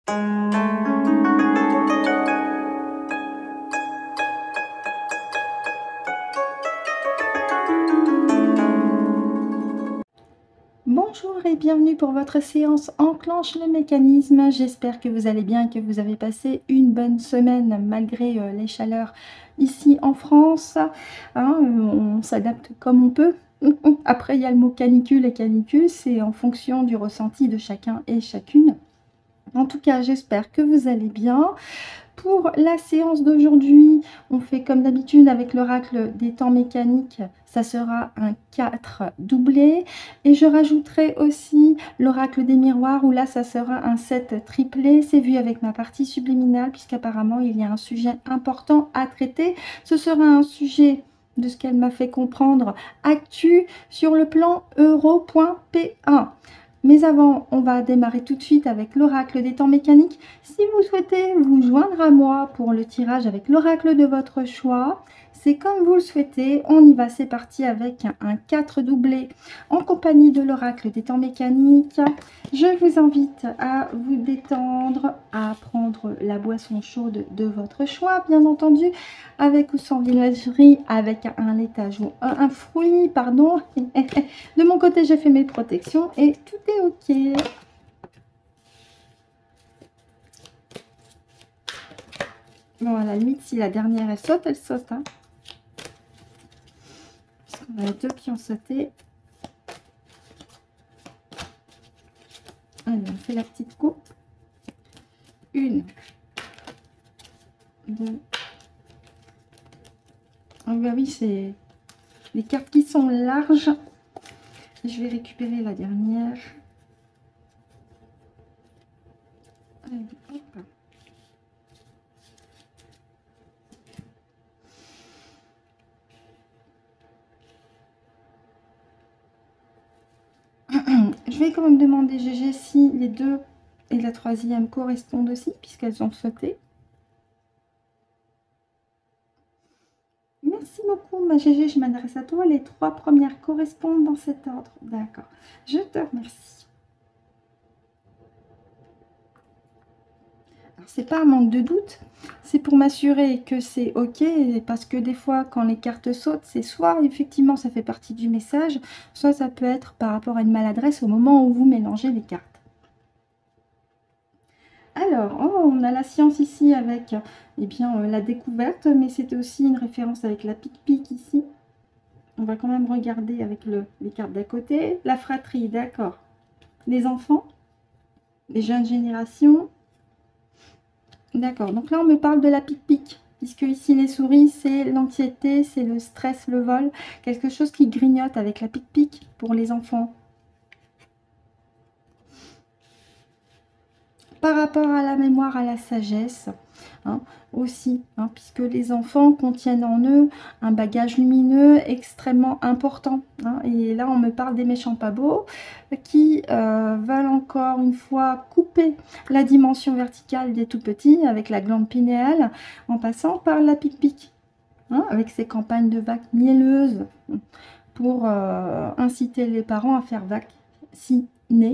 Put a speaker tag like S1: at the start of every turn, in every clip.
S1: Bonjour et bienvenue pour votre séance Enclenche le mécanisme. J'espère que vous allez bien, que vous avez passé une bonne semaine malgré les chaleurs ici en France. Hein, on s'adapte comme on peut. Après, il y a le mot canicule et canicule, c'est en fonction du ressenti de chacun et chacune. En tout cas, j'espère que vous allez bien. Pour la séance d'aujourd'hui, on fait comme d'habitude avec l'oracle des temps mécaniques, ça sera un 4 doublé. Et je rajouterai aussi l'oracle des miroirs, où là, ça sera un 7 triplé. C'est vu avec ma partie subliminale, puisqu'apparemment, il y a un sujet important à traiter. Ce sera un sujet, de ce qu'elle m'a fait comprendre, actu sur le plan euro.p1. Mais avant, on va démarrer tout de suite avec l'oracle des temps mécaniques. Si vous souhaitez vous joindre à moi pour le tirage avec l'oracle de votre choix, c'est comme vous le souhaitez. On y va, c'est parti avec un 4 doublé en compagnie de l'oracle des temps mécaniques. Je vous invite à vous détendre, à prendre la boisson chaude de votre choix, bien entendu, avec ou sans viennoiserie, avec un laitage ou un fruit, pardon. De mon côté, j'ai fait mes protections et tout est ok. Bon, à la limite, si la dernière elle saute, elle saute. Hein. Parce qu'on a deux qui ont sauté. Allez, on fait la petite coupe. Une. Deux. Ah bah oui, c'est les cartes qui sont larges. Je vais récupérer la dernière. Allez, hop. Je vais quand même demander GG si les deux et la troisième correspondent aussi, puisqu'elles ont sauté. Merci beaucoup, ma GG, je m'adresse à toi. Les trois premières correspondent dans cet ordre. D'accord. Je te remercie. C'est pas un manque de doute, c'est pour m'assurer que c'est ok, parce que des fois quand les cartes sautent, c'est soit effectivement ça fait partie du message, soit ça peut être par rapport à une maladresse au moment où vous mélangez les cartes. Alors, oh, on a la science ici avec la découverte, mais c'était aussi une référence avec la pique-pique ici. On va quand même regarder avec les cartes d'à côté. La fratrie, d'accord. Les enfants, les jeunes générations. D'accord, donc là on me parle de la pique-pique, puisque ici les souris c'est l'anxiété, c'est le stress, le vol, quelque chose qui grignote avec la pique-pique pour les enfants. Par rapport à la mémoire, à la sagesse, hein, aussi, hein, puisque les enfants contiennent en eux un bagage lumineux extrêmement important. Hein, et là, on me parle des méchants pas beaux qui veulent encore une fois couper la dimension verticale des tout-petits avec la glande pinéale en passant par la pique-pique, hein, avec ces campagnes de vagues mielleuses pour inciter les parents à faire vacciner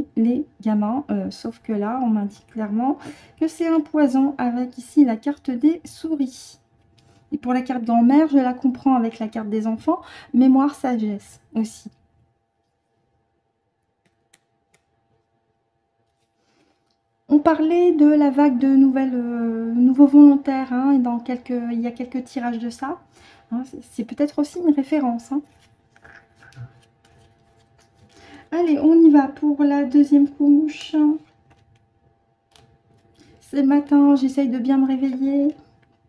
S1: les gamins, sauf que là on m'indique clairement que c'est un poison avec ici la carte des souris. Et pour la carte grand-mère, je la comprends avec la carte des enfants, mémoire sagesse aussi. On parlait de la vague de nouveaux volontaires, hein, et il y a quelques tirages de ça, hein, c'est peut-être aussi une référence, hein. Allez, on y va pour la deuxième couche. C'est le matin, j'essaye de bien me réveiller.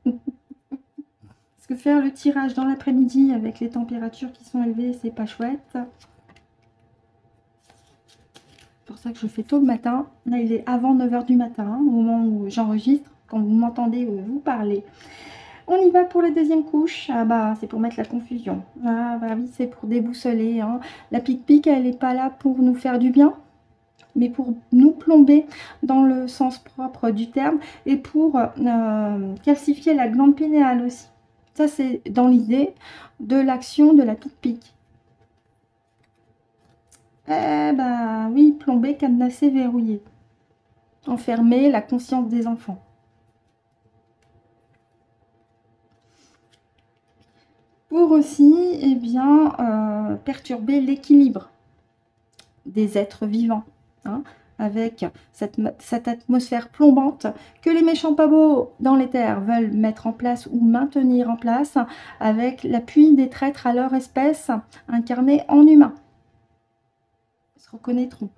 S1: Parce que faire le tirage dans l'après-midi avec les températures qui sont élevées, c'est pas chouette. C'est pour ça que je fais tôt le matin. Là, il est avant 9 h du matin, hein, au moment où j'enregistre, quand vous m'entendez vous parler. On y va pour la deuxième couche. Ah bah, c'est pour mettre la confusion. Ah bah oui, c'est pour déboussoler, hein. La pique-pique, elle n'est pas là pour nous faire du bien, mais pour nous plomber dans le sens propre du terme et pour calcifier la glande pinéale aussi. Ça, c'est dans l'idée de l'action de la pique-pique. Eh ben oui, plomber, cadenasser, verrouiller. enfermer la conscience des enfants. Pour aussi, eh bien, perturber l'équilibre des êtres vivants, hein, avec cette atmosphère plombante que les méchants pas beaux dans les terres veulent mettre en place ou maintenir en place, avec l'appui des traîtres à leur espèce, incarnés en humains. Ils se reconnaîtront.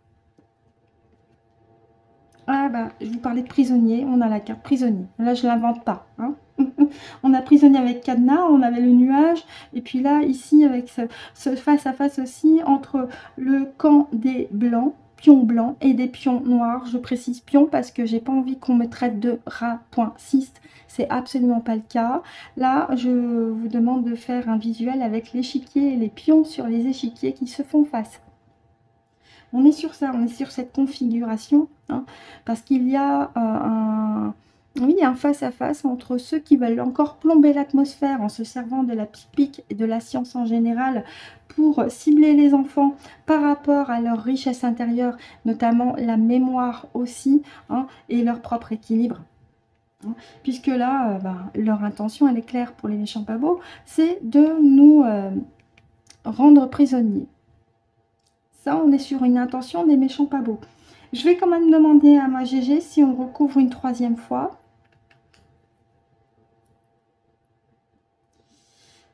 S1: Ah bah, je vous parlais de prisonnier, on a la carte prisonnier. Là, je ne l'invente pas. Hein. On a prisonnier avec cadenas, on avait le nuage. Et puis là, ici, avec ce face-à-face aussi, entre le camp des blancs, pions blancs, et des pions noirs. Je précise pions parce que j'ai pas envie qu'on me traite de rat.ciste. C'est absolument pas le cas. Là, je vous demande de faire un visuel avec l'échiquier et les pions sur les échiquiers qui se font face. On est sur ça, on est sur cette configuration, hein, parce qu'il y a un face-à-face entre ceux qui veulent encore plomber l'atmosphère en se servant de la pique et de la science en général pour cibler les enfants par rapport à leur richesse intérieure, notamment la mémoire aussi, hein, et leur propre équilibre. Hein, puisque là, leur intention, elle est claire pour les méchants pas beaux, c'est de nous rendre prisonniers. Ça, on est sur une intention des méchants pas beaux. Je vais quand même demander à ma GG si on recouvre une troisième fois.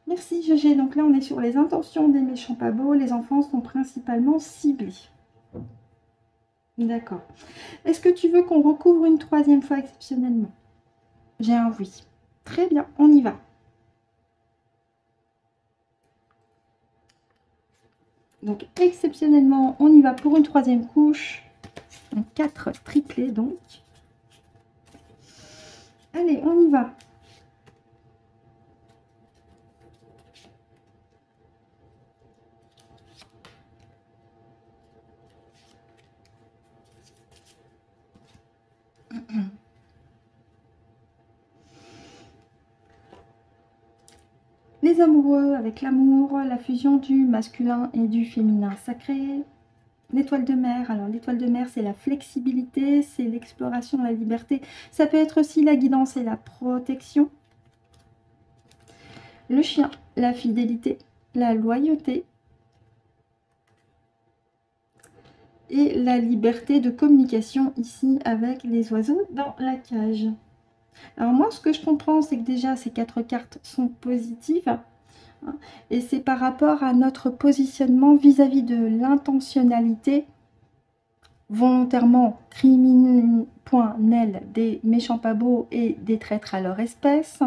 S1: Merci GG. Donc là, on est sur les intentions des méchants pas beaux. Les enfants sont principalement ciblés. D'accord. Est-ce que tu veux qu'on recouvre une troisième fois exceptionnellement? J'ai un oui. Très bien, on y va. Donc exceptionnellement, on y va pour une troisième couche. 4 triplés donc. Allez, on y va. Les amoureux avec l'amour, la fusion du masculin et du féminin sacré. L'étoile de mer, alors l'étoile de mer, c'est la flexibilité, c'est l'exploration, la liberté. Ça peut être aussi la guidance et la protection. Le chien, la fidélité, la loyauté. Et la liberté de communication ici avec les oiseaux dans la cage. Alors moi, ce que je comprends, c'est que déjà, ces 4 cartes sont positives. Et c'est par rapport à notre positionnement vis-à-vis de l'intentionnalité volontairement criminelle des méchants pas beaux et des traîtres à leur espèce.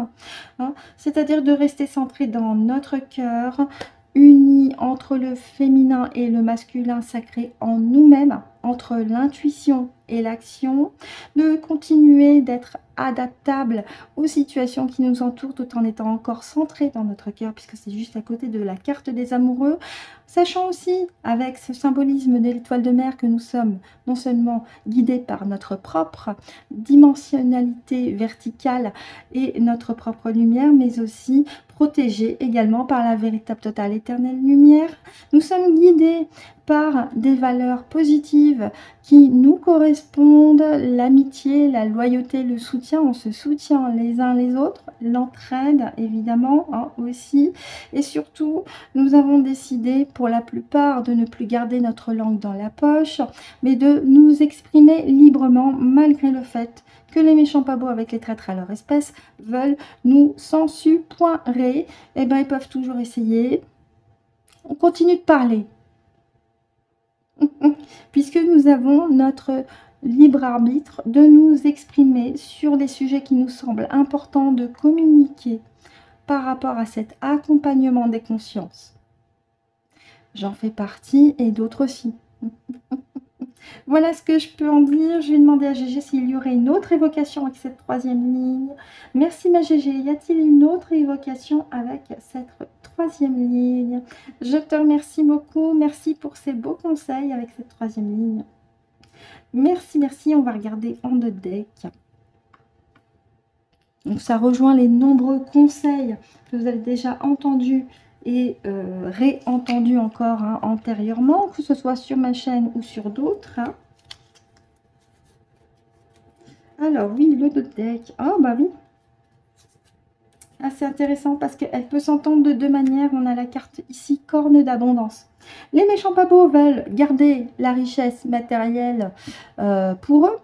S1: Hein, c'est-à-dire de rester centré dans notre cœur, unis entre le féminin et le masculin sacré en nous-mêmes, entre l'intuition et l'action, de continuer d'être adaptable aux situations qui nous entourent tout en étant encore centré dans notre cœur, puisque c'est juste à côté de la carte des amoureux, sachant aussi avec ce symbolisme de l'étoile de mer que nous sommes non seulement guidés par notre propre dimensionnalité verticale et notre propre lumière, mais aussi protégés également par la véritable totale éternelle lumière. Nous sommes guidés par des valeurs positives qui nous correspondent, l'amitié, la loyauté, le soutien. On se soutient les uns les autres, l'entraide évidemment, hein, aussi. Et surtout, nous avons décidé pour la plupart de ne plus garder notre langue dans la poche, mais de nous exprimer librement malgré le fait que les méchants pas beaux avec les traîtres à leur espèce veulent nous censurer. Eh bien, ils peuvent toujours essayer. On continue de parler. Puisque nous avons notre libre arbitre de nous exprimer sur les sujets qui nous semblent importants de communiquer par rapport à cet accompagnement des consciences. J'en fais partie et d'autres aussi. Voilà ce que je peux en dire. Je vais demander à GG s'il y aurait une autre évocation avec cette troisième ligne. Merci ma GG. Y a-t-il une autre évocation avec cette troisième ligne? Je te remercie beaucoup. Merci pour ces beaux conseils avec cette troisième ligne. Merci, merci. On va regarder en deux decks. Donc ça rejoint les nombreux conseils que vous avez déjà entendus et réentendu encore, hein, antérieurement, que ce soit sur ma chaîne ou sur d'autres. Hein. Alors oui, le dos de deck. Oh bah oui. Ah, c'est intéressant parce qu'elle peut s'entendre de deux manières. On a la carte ici, corne d'abondance. Les méchants papos veulent garder la richesse matérielle pour eux.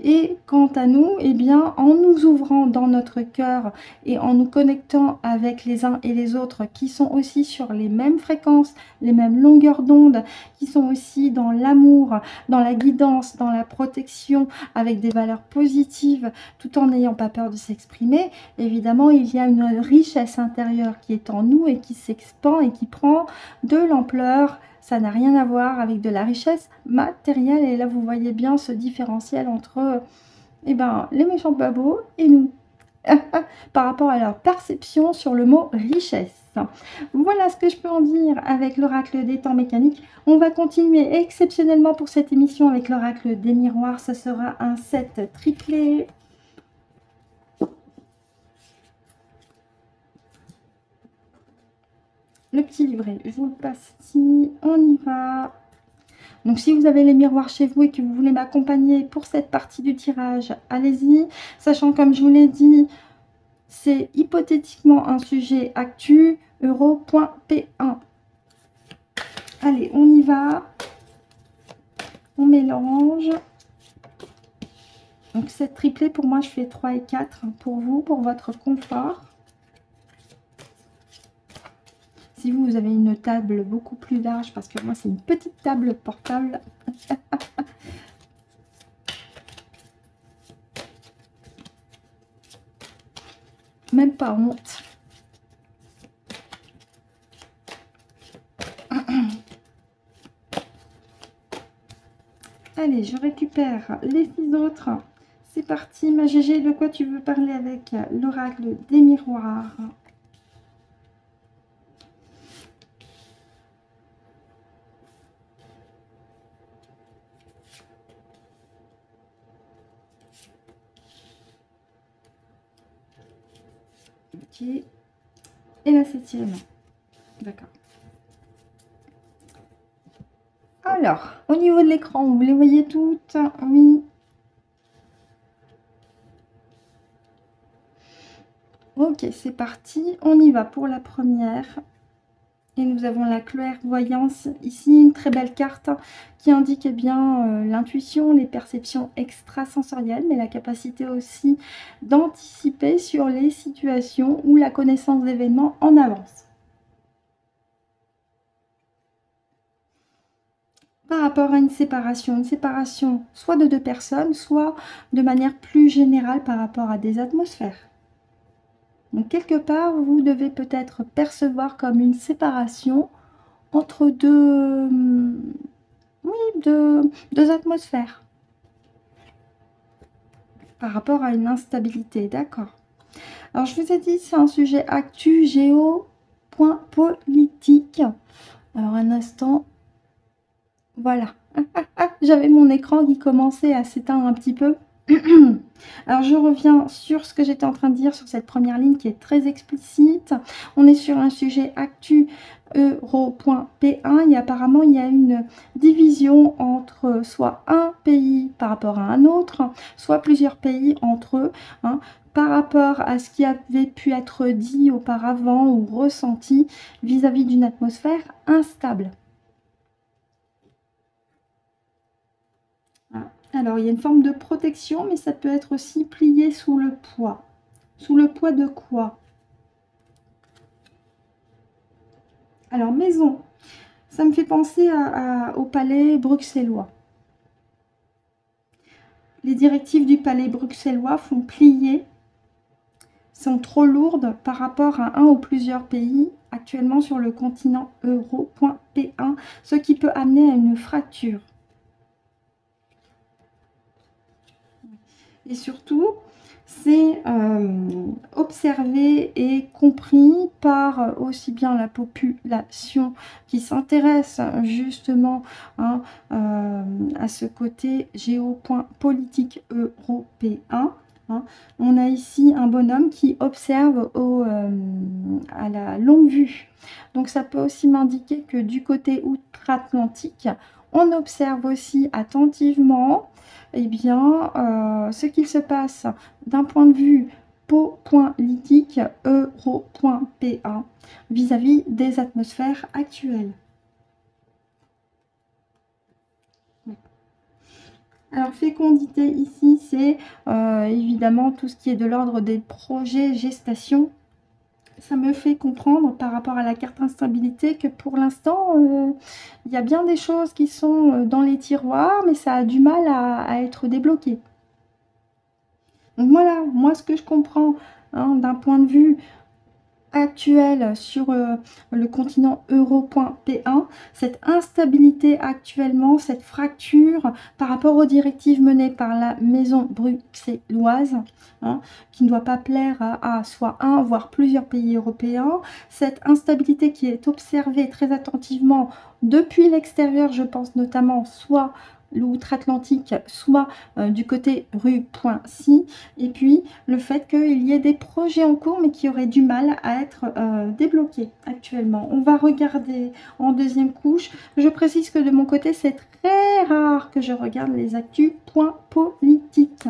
S1: Et quant à nous, eh bien, en nous ouvrant dans notre cœur et en nous connectant avec les uns et les autres qui sont aussi sur les mêmes fréquences, les mêmes longueurs d'onde, qui sont aussi dans l'amour, dans la guidance, dans la protection, avec des valeurs positives, tout en n'ayant pas peur de s'exprimer, évidemment, il y a une richesse intérieure qui est en nous et qui s'expand et qui prend de l'ampleur. Ça n'a rien à voir avec de la richesse matérielle. Et là, vous voyez bien ce différentiel entre eh ben, les méchants babos et nous. Par rapport à leur perception sur le mot richesse. Voilà ce que je peux en dire avec l'oracle des temps mécaniques. On va continuer exceptionnellement pour cette émission avec l'oracle des miroirs. Ce sera un set triplé. Le petit livret, je vous le passe ici. On y va. Donc, si vous avez les miroirs chez vous et que vous voulez m'accompagner pour cette partie du tirage, allez-y. Sachant, comme je vous l'ai dit, c'est hypothétiquement un sujet actu, euro.p1. Allez, on y va. On mélange. Donc, cette triplée, pour moi, je fais 3 et 4 pour vous, pour votre confort. Si vous avez une table beaucoup plus large, parce que moi, c'est une petite table portable. Même pas honte. Allez, je récupère les 6 autres. C'est parti, ma Gégé, de quoi tu veux parler avec l'oracle des miroirs? Ok. Et la 7e. D'accord. Alors, au niveau de l'écran, vous les voyez toutes? Oui. Ok, c'est parti. On y va pour la première. Et nous avons la clairvoyance. Ici, une très belle carte qui indique eh bien l'intuition, les perceptions extrasensorielles, mais la capacité aussi d'anticiper sur les situations ou la connaissance d'événements en avance. Par rapport à une séparation soit de deux personnes, soit de manière plus générale par rapport à des atmosphères. Donc quelque part, vous devez peut-être percevoir comme une séparation entre deux atmosphères. Par rapport à une instabilité, d'accord. Alors je vous ai dit, c'est un sujet actu, géo, point politique. Alors un instant, voilà. J'avais mon écran qui commençait à s'éteindre un petit peu. Alors je reviens sur ce que j'étais en train de dire sur cette première ligne qui est très explicite. On est sur un sujet actu euro.p1 et apparemment il y a une division entre soit un pays par rapport à un autre, soit plusieurs pays entre eux, hein, par rapport à ce qui avait pu être dit auparavant ou ressenti vis-à-vis d'une atmosphère instable. Alors, il y a une forme de protection, mais ça peut être aussi plié sous le poids. Sous le poids de quoi? Alors, maison, ça me fait penser au palais bruxellois. Les directives du palais bruxellois font plier, sont trop lourdes par rapport à un ou plusieurs pays actuellement sur le continent euro.p1, ce qui peut amener à une fracture. Et surtout, c'est observé et compris par aussi bien la population qui s'intéresse justement hein, à ce côté géopolitique européen. Hein. On a ici un bonhomme qui observe à la longue vue. Donc ça peut aussi m'indiquer que du côté outre-Atlantique, On observe aussi attentivement eh bien, ce qu'il se passe d'un point de vue politique, euro.pa, vis-à-vis des atmosphères actuelles. Alors, fécondité ici, c'est évidemment tout ce qui est de l'ordre des projets gestation. Ça me fait comprendre par rapport à la carte instabilité que pour l'instant, il y a bien des choses qui sont dans les tiroirs, mais ça a du mal à être débloqué. Donc voilà, moi ce que je comprends hein, d'un point de vue actuel sur le continent euro.P1, cette instabilité actuellement, cette fracture par rapport aux directives menées par la maison bruxelloise, hein, qui ne doit pas plaire à soit un, voire plusieurs pays européens, cette instabilité qui est observée très attentivement depuis l'extérieur, je pense notamment soit l'outre-Atlantique, soit du côté rue.si, et puis le fait qu'il y ait des projets en cours mais qui auraient du mal à être débloqués actuellement. On va regarder en deuxième couche. Je précise que de mon côté, c'est très rare que je regarde les actus point politiques.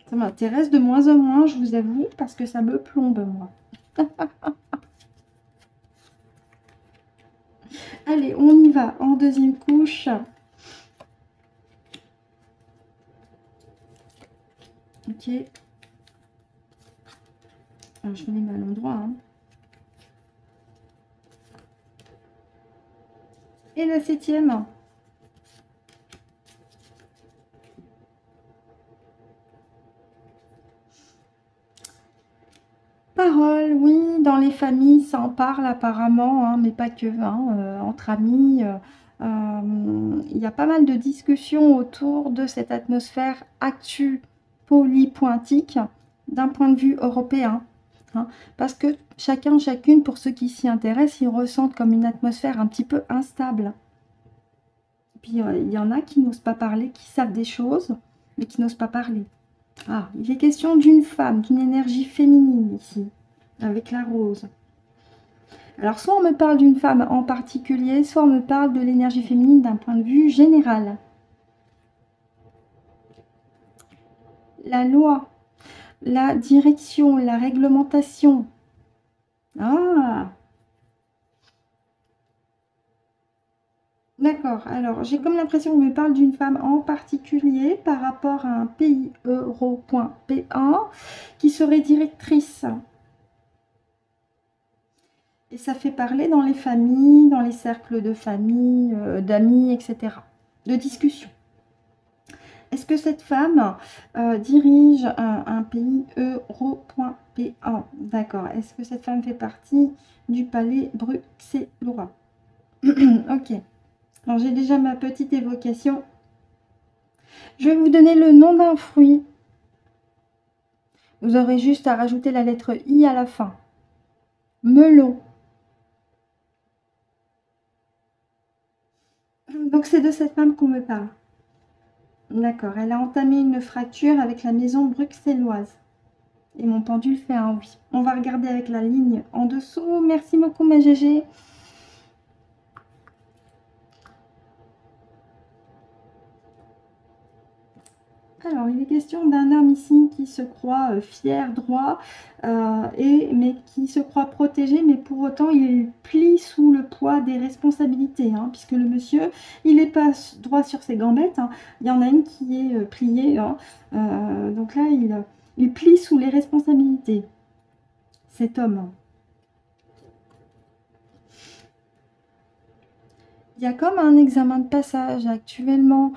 S1: Ça m'intéresse de moins en moins, je vous avoue, parce que ça me plombe, moi. Allez, on y va en deuxième couche. Ok. Alors, je les mets à l'endroit. Hein. Et la 7e. Parole, oui, dans les familles, ça en parle apparemment, hein, mais pas que, hein, entre amis. Il y a pas mal de discussions autour de cette atmosphère actu polypointique d'un point de vue européen. Hein, parce que chacune, pour ceux qui s'y intéressent, ils ressentent comme une atmosphère un petit peu instable. Puis il y en a qui n'osent pas parler, qui savent des choses, mais qui n'osent pas parler. Ah, il est question d'une femme, d'une énergie féminine ici, avec la rose. Alors, soit on me parle d'une femme en particulier, soit on me parle de l'énergie féminine d'un point de vue général. La loi, la direction, la réglementation. Ah, d'accord. Alors, j'ai comme l'impression qu'on me parle d'une femme en particulier par rapport à un pays euro.P1 qui serait directrice. Et ça fait parler dans les familles, dans les cercles de famille, d'amis, etc. De discussion. Est-ce que cette femme dirige un pays euro.P1? D'accord. Est-ce que cette femme fait partie du palais bruxellois? Ok. Alors, j'ai déjà ma petite évocation. Je vais vous donner le nom d'un fruit. Vous aurez juste à rajouter la lettre I à la fin. Melon. Donc, c'est de cette femme qu'on me parle. D'accord. Elle a entamé une fracture avec la maison bruxelloise. Et mon pendule fait un oui. On va regarder avec la ligne en dessous. Merci beaucoup, ma Gégé. Alors, il est question d'un homme ici qui se croit fier, droit, mais qui se croit protégé, mais pour autant, il plie sous le poids des responsabilités, hein, puisque le monsieur, il n'est pas droit sur ses gambettes. Hein. Il y en a une qui est pliée. Hein. Donc là, il plie sous les responsabilités, cet homme. Il y a comme un examen de passage actuellement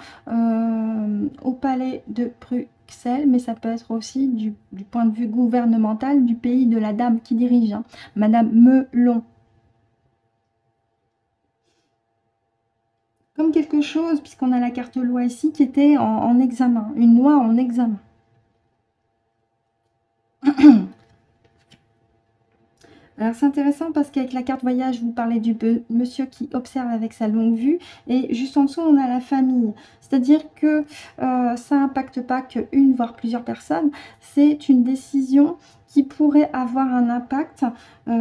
S1: au palais de Bruxelles, mais ça peut être aussi du point de vue gouvernemental du pays de la dame qui dirige, hein, Madame Melon. Comme quelque chose, puisqu'on a la carte loi ici, qui était en examen, une loi en examen. Alors c'est intéressant parce qu'avec la carte voyage, vous parlez du monsieur qui observe avec sa longue vue et juste en dessous, on a la famille. C'est-à-dire que ça n'impacte pas qu'une, voire plusieurs personnes. C'est une décision qui pourrait avoir un impact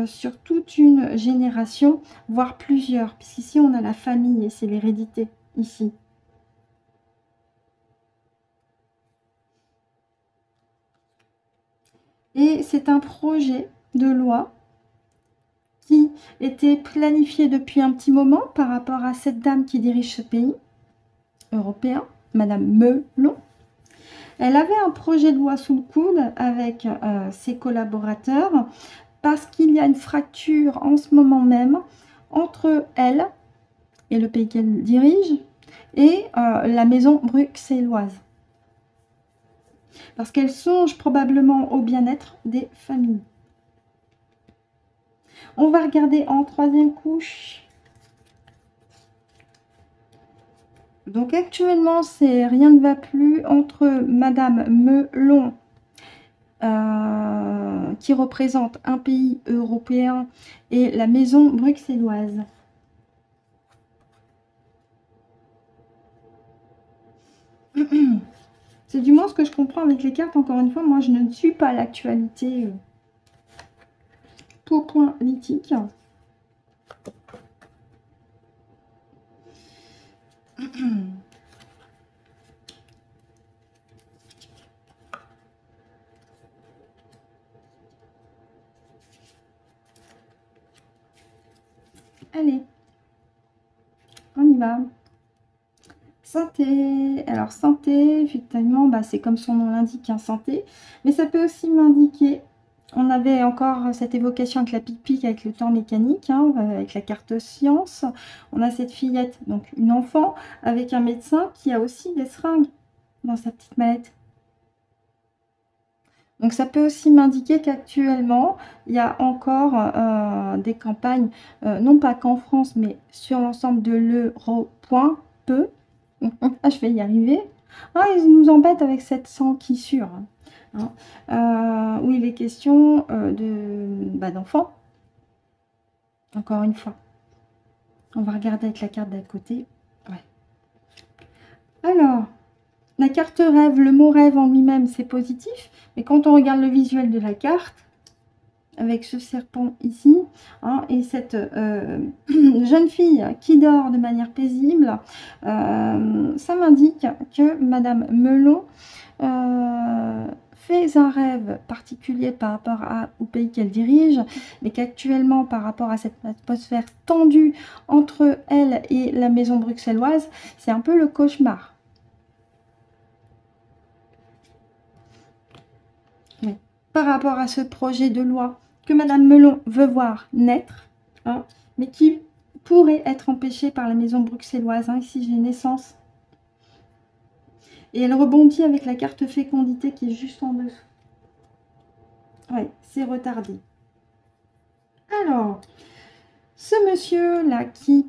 S1: sur toute une génération, voire plusieurs. Puisqu'ici, on a la famille et c'est l'hérédité, ici. Et c'est un projet de loi qui était planifié depuis un petit moment par rapport à cette dame qui dirige ce pays européen, Madame Melon. Elle avait un projet de loi sous le coude avec ses collaborateurs parce qu'il y a une fracture en ce moment même entre elle et le pays qu'elle dirige et la maison bruxelloise. Parce qu'elle songe probablement au bien-être des familles. On va regarder en troisième couche. Donc actuellement, c'est rien ne va plus entre Madame Melon, qui représente un pays européen, et la maison bruxelloise. C'est du moins ce que je comprends avec les cartes. Encore une fois, moi, je ne suis pas l'actualité politique. Allez, on y va. Santé. Alors, santé, effectivement, bah, c'est comme son nom l'indique, hein, santé. Mais ça peut aussi m'indiquer, on avait encore cette évocation avec la pic-pic, avec le temps mécanique, hein, avec la carte science. On a cette fillette, donc une enfant, avec un médecin qui a aussi des seringues dans sa petite mallette. Donc ça peut aussi m'indiquer qu'actuellement, il y a encore des campagnes, non pas qu'en France, mais sur l'ensemble de l'euro, point, peu. Ah, je vais y arriver. Ah, ils nous embêtent avec cette sans-qui-sûr. Où il est question d'enfants. Encore une fois. On va regarder avec la carte d'à côté. Ouais. Alors, la carte rêve, le mot rêve en lui-même, c'est positif. Mais quand on regarde le visuel de la carte, avec ce serpent ici, hein, et cette jeune fille qui dort de manière paisible, ça m'indique que Madame Melon fait un rêve particulier par rapport au pays qu'elle dirige, mais qu'actuellement, par rapport à cette atmosphère tendue entre elle et la maison bruxelloise, c'est un peu le cauchemar. Oui. Par rapport à ce projet de loi que Madame Melon veut voir naître, hein, mais qui pourrait être empêché par la maison bruxelloise. Hein. Ici, j'ai naissance. Et elle rebondit avec la carte fécondité qui est juste en dessous. Oui, c'est retardé. Alors, ce monsieur-là qui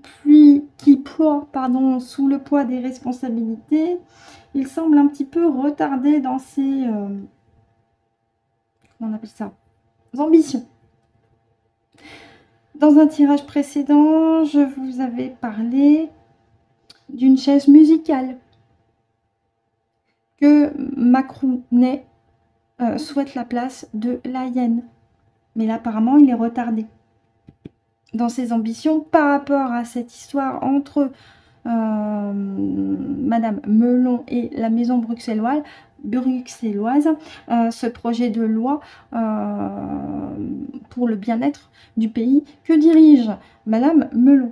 S1: ploie sous le poids des responsabilités, il semble un petit peu retardé dans ses... comment on appelle ça? Ambitions. Dans un tirage précédent, je vous avais parlé d'une chaise musicale que Macrounet souhaite la place de la hyène. Mais là, apparemment, il est retardé dans ses ambitions par rapport à cette histoire entre Madame Melon et la maison bruxelloise, ce projet de loi pour le bien-être du pays que dirige Madame Melon.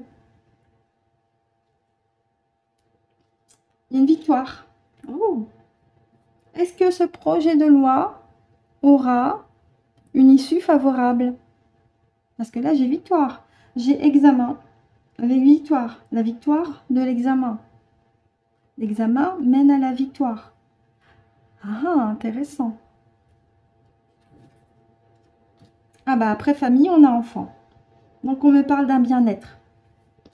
S1: Il y a une victoire. Oh. Est-ce que ce projet de loi aura une issue favorable? Parce que là, j'ai victoire. J'ai examen avec victoire. La victoire de l'examen. L'examen mène à la victoire. Ah, intéressant. Ah bah après famille, on a enfant. Donc on me parle d'un bien-être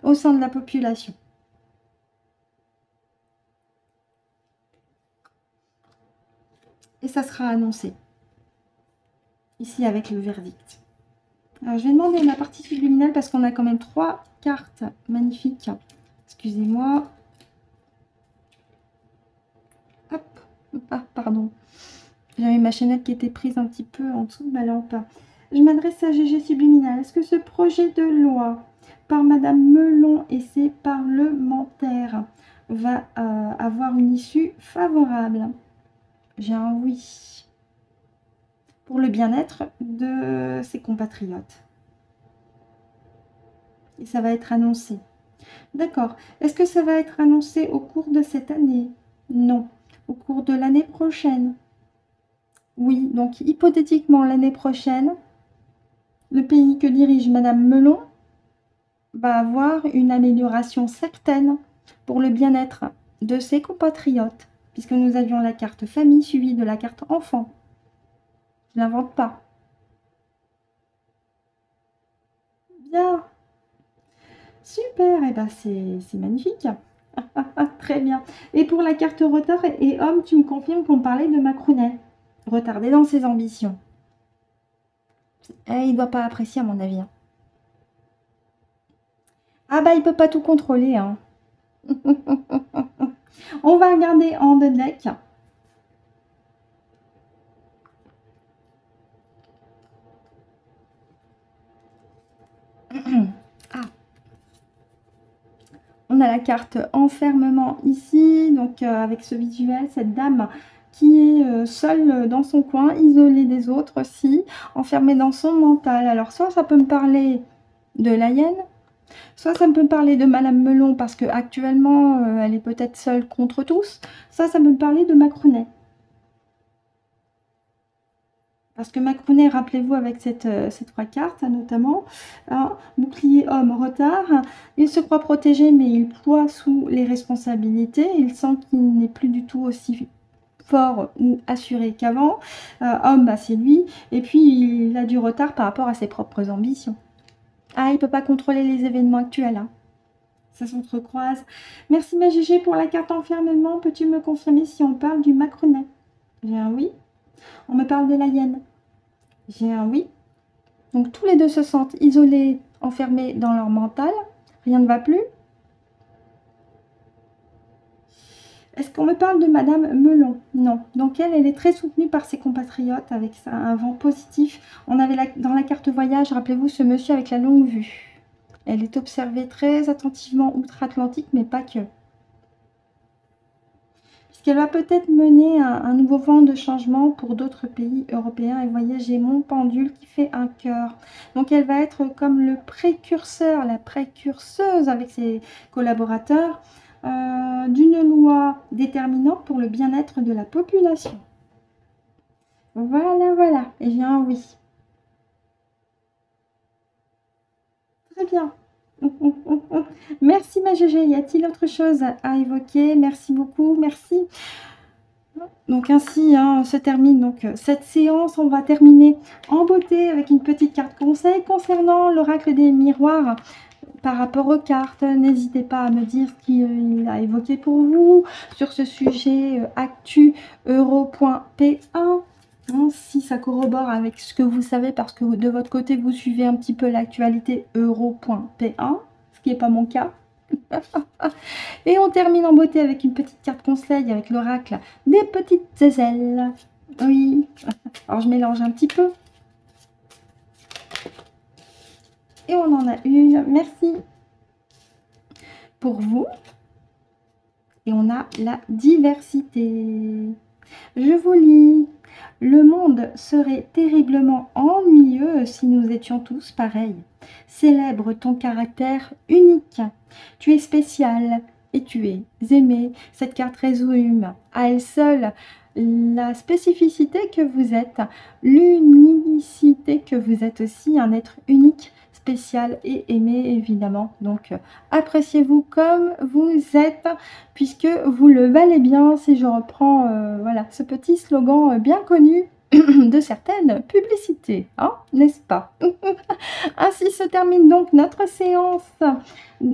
S1: au sein de la population. Et ça sera annoncé. Ici avec le verdict. Alors, je vais demander la partie subliminale parce qu'on a quand même 3 cartes magnifiques. Excusez-moi. Hop. Ah, pardon. J'avais ma chaînette qui était prise un petit peu en dessous de ma lampe. Je m'adresse à GG Subliminal. Est-ce que ce projet de loi par Madame Melon et ses parlementaires va avoir une issue favorable? J'ai un oui. Pour le bien-être de ses compatriotes. Et ça va être annoncé. D'accord. Est-ce que ça va être annoncé au cours de cette année? Non. Au cours de l'année prochaine? Oui. Donc, hypothétiquement, l'année prochaine, le pays que dirige Madame Melon va avoir une amélioration certaine pour le bien-être de ses compatriotes, puisque nous avions la carte famille suivie de la carte enfant. Je n'invente pas. Bien. Super, et ben c'est magnifique. Très bien. Et pour la carte retard et homme, tu me confirmes qu'on parlait de Macronet. Retardé dans ses ambitions. Il ne doit pas apprécier à mon avis. Hein. Ah bah il peut pas tout contrôler. Hein. On va regarder en deux decks. Ah. On a la carte enfermement ici, donc avec ce visuel, cette dame qui est seule dans son coin, isolée des autres aussi, enfermée dans son mental. Alors soit ça peut me parler de la hyène, soit ça peut me parler de Madame Melon parce qu'actuellement elle est peut-être seule contre tous, soit ça peut me parler de Macronet. Parce que Macronet, rappelez-vous, avec ces 3 cartes, notamment, bouclier homme retard, il se croit protégé, mais il ploie sous les responsabilités. Il sent qu'il n'est plus du tout aussi fort ou assuré qu'avant. Homme, bah, c'est lui. Et puis, il a du retard par rapport à ses propres ambitions. Ah, il ne peut pas contrôler les événements actuels. Hein. Ça s'entrecroise. Merci, ma GG, pour la carte enfermement. Peux-tu me confirmer si on parle du Macronet? J'ai un oui. On me parle de la hyène. J'ai un oui. Donc tous les deux se sentent isolés, enfermés dans leur mental. Rien ne va plus. Est-ce qu'on me parle de Madame Melon? Non. Donc elle est très soutenue par ses compatriotes avec un vent positif. On avait dans la carte voyage, rappelez-vous, ce monsieur avec la longue vue. Elle est observée très attentivement outre-Atlantique, mais pas que. Puisqu'elle va peut-être mener un nouveau vent de changement pour d'autres pays européens. Et voyez, j'ai mon pendule qui fait un cœur. Donc elle va être comme le précurseur, la précurseuse avec ses collaborateurs d'une loi déterminante pour le bien-être de la population. Voilà, voilà. Et j'ai un oui. Très bien. Merci ma GG. Y a-t-il autre chose à évoquer? Merci beaucoup. Merci. Donc ainsi se termine donc cette séance. On va terminer en beauté avec une petite carte conseil concernant l'oracle des miroirs. Par rapport aux cartes, n'hésitez pas à me dire ce qu'il a évoqué pour vous sur ce sujet actu euro.p1. Si ça corrobore avec ce que vous savez, parce que de votre côté, vous suivez un petit peu l'actualité euro.p1, ce qui n'est pas mon cas. Et on termine en beauté avec une petite carte conseil avec l'oracle des petites ailes. Oui, alors je mélange un petit peu. Et on en a une, merci pour vous. Et on a la diversité. Je vous lis. Le monde serait terriblement ennuyeux si nous étions tous pareils. Célèbre ton caractère unique. Tu es spécial et tu es aimé. Cette carte résume à elle seule la spécificité que vous êtes, l'unicité que vous êtes aussi, un être unique, spécial et aimé évidemment. Donc appréciez-vous comme vous êtes puisque vous le valez bien. Si je reprends voilà, ce petit slogan bien connu de certaines publicités, hein, n'est-ce pas? Ainsi se termine donc notre séance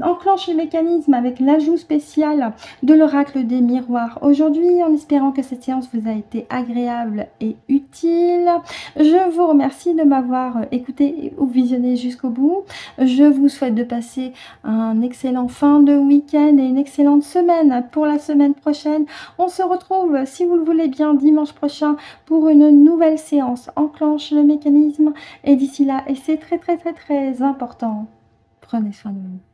S1: enclenche le mécanisme avec l'ajout spécial de l'oracle des miroirs aujourd'hui, en espérant que cette séance vous a été agréable et utile. Je vous remercie de m'avoir écouté ou visionné jusqu'au bout. Je vous souhaite de passer un excellent fin de week-end et une excellente semaine pour la semaine prochaine. On se retrouve, si vous le voulez bien, dimanche prochain pour une nouvelle séance. Enclenche le mécanisme et d'ici là, et c'est très très très très important, prenez soin de vous.